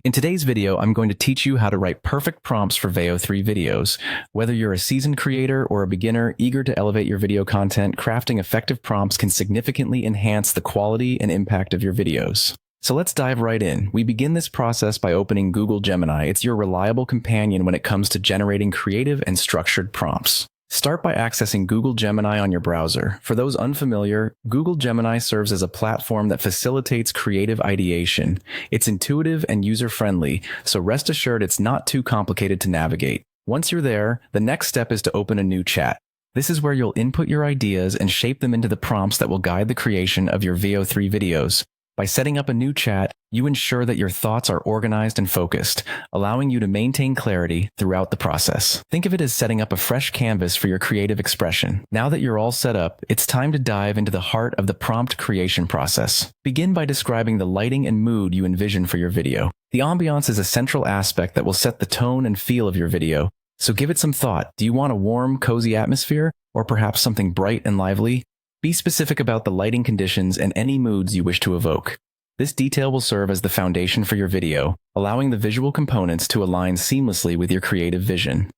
In today's video, I'm going to teach you how to write perfect prompts for VEO3 videos. Whether you're a seasoned creator or a beginner eager to elevate your video content, crafting effective prompts can significantly enhance the quality and impact of your videos. So let's dive right in. We begin this process by opening Google Gemini. It's your reliable companion when it comes to generating creative and structured prompts. Start by accessing Google Gemini on your browser. For those unfamiliar, Google Gemini serves as a platform that facilitates creative ideation. It's intuitive and user-friendly, so rest assured it's not too complicated to navigate. Once you're there, the next step is to open a new chat. This is where you'll input your ideas and shape them into the prompts that will guide the creation of your VEO3 videos. By setting up a new chat, you ensure that your thoughts are organized and focused, allowing you to maintain clarity throughout the process. Think of it as setting up a fresh canvas for your creative expression. Now that you're all set up, it's time to dive into the heart of the prompt creation process. Begin by describing the lighting and mood you envision for your video. The ambiance is a central aspect that will set the tone and feel of your video, so give it some thought. Do you want a warm, cozy atmosphere, or perhaps something bright and lively? Be specific about the lighting conditions and any moods you wish to evoke. This detail will serve as the foundation for your video, allowing the visual components to align seamlessly with your creative vision.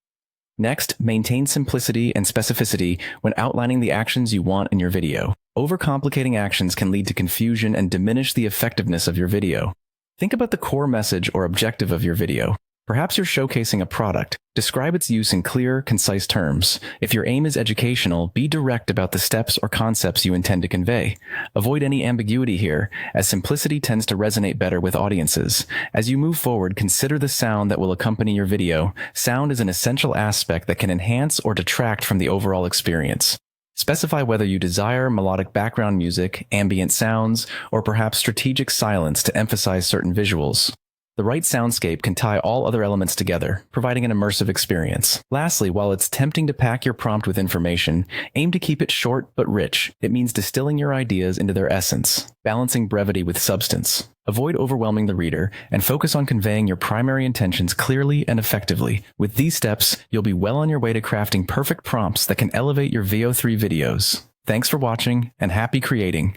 Next, maintain simplicity and specificity when outlining the actions you want in your video. Overcomplicating actions can lead to confusion and diminish the effectiveness of your video. Think about the core message or objective of your video. Perhaps you're showcasing a product. Describe its use in clear, concise terms. If your aim is educational, be direct about the steps or concepts you intend to convey. Avoid any ambiguity here, as simplicity tends to resonate better with audiences. As you move forward, consider the sound that will accompany your video. Sound is an essential aspect that can enhance or detract from the overall experience. Specify whether you desire melodic background music, ambient sounds, or perhaps strategic silence to emphasize certain visuals. The right soundscape can tie all other elements together, providing an immersive experience. Lastly, while it's tempting to pack your prompt with information, aim to keep it short but rich. It means distilling your ideas into their essence, balancing brevity with substance. Avoid overwhelming the reader, and focus on conveying your primary intentions clearly and effectively. With these steps, you'll be well on your way to crafting perfect prompts that can elevate your VEO3 videos. Thanks for watching, and happy creating!